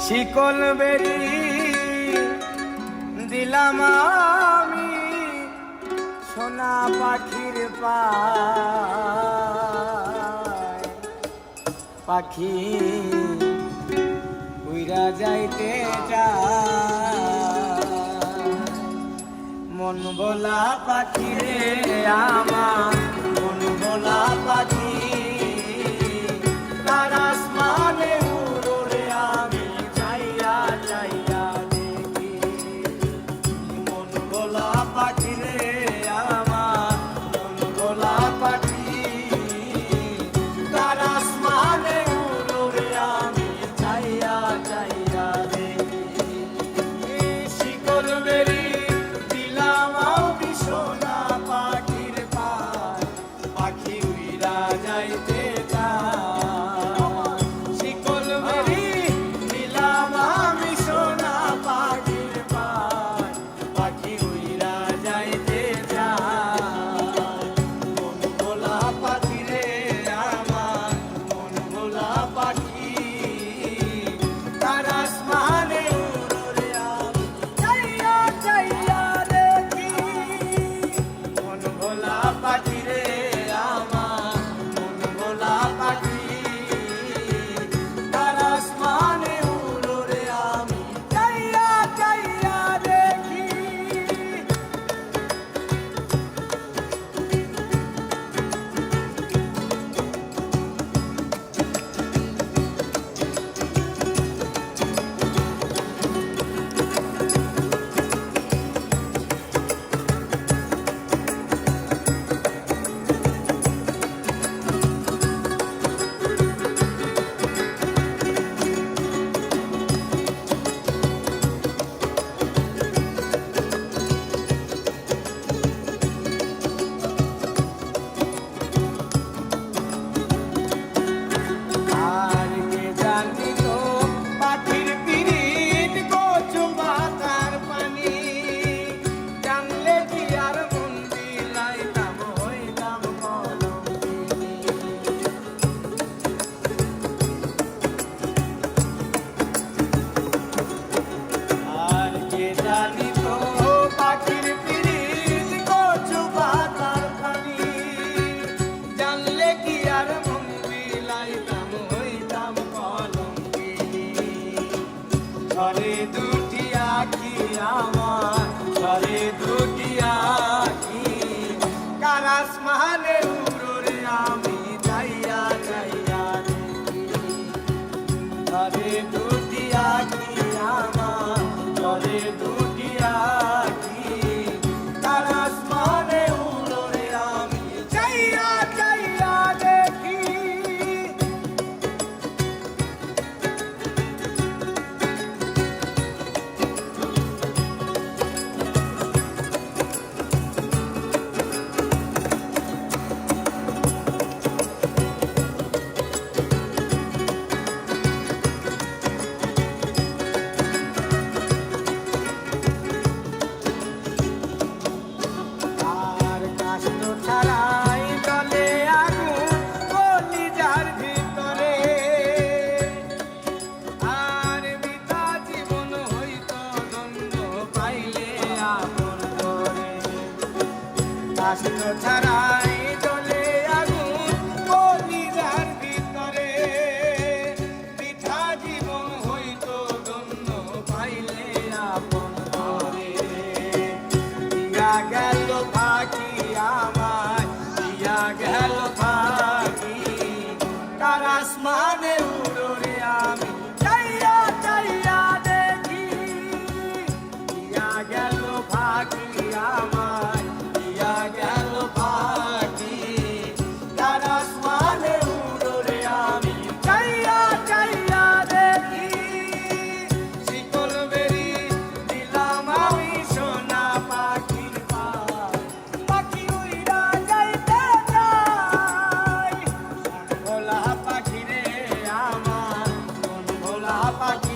শিকল বেরি দিলাম আমি সোনা পাখির পায়, পাখি উইরা যাইতে চায়। মন ভোলা পাখি রে আমার, মন ভোলা পাখি তার আসমানে উড়ে আমি চাইয়া চাইয়া দেখি। মন ভোলা পাখি রে আমার, মন ভোলা পাখি তার আসমানে উড়ে আমি চাইয়া চাইয়া দেখি। শিকল বেরি দিলাম আমি সোনা পাখির পায়, পাখি উইরা যাইতে চায়। শিকল বেরি দিলাম আমি সোনা পাখির পায়, পাখি উইরা যাইতে চায়। মন ভোলা পাখি রে আমার, মন ভোলা পাখি তার আসমানে উড়ে আমি চাইয়া চাইয়া দেখি। মন ভোলা পাখি রে আমার, মন ভোলা পাখি তার আসমানে উড়ে আমি চাইয়া চাইয়া দেখি। আর কে জানি তো পাখির পিরিত কচু পাতার পানি, জানলে কি আর মন বিলাইতাম হইতাম কলঙ্কিনী। আর কে জানি তো পাখির পিরিত কচু পাতার পানি, জানলে কি আর মন বিলাইতাম হইতাম কলঙ্কিনী। ঘরে দুটি আঁখি আমার, ঘরে দুটি আঁখি কার আসমানে উড়ে আমি চাইয়া চাইয়া দেখি। ঘরে দুটি আঁখি আমার, ঘরে দুটি আঁখি কার আসমানে উড়ে আমি চাইয়া চাইয়া দেখি। আর কাষ্ট ছাড়াই জলে আগুন কলিজার ভিতরে, আর বিতা জীবন হইত দ্বন্দ্ব পাইলে আপন করে। কাষ্ট ছাড়াই জলে আগুন কলিজার ভিতরে, বৃথা জীবন হইত দ্বন্দ্ব পাইলে আপন করে। দিয়া গেল পাখি আমার, দিয়া গেল পাখি তার আসমানে উড়ে আমি চাইয়া চাইয়া দেখি। দিয়া গেল পাখি আমার, দিয়া গেল পাখি তার আসমানে উড়ে আমি চাইয়া চাইয়া দেখি। শিকল বেরি দিলাম আমি সোনা পাখির পায়, পাখি উইরা যাইতে চায়। মন ভোলা পাখি রে আমার, মন ভোলা পাখি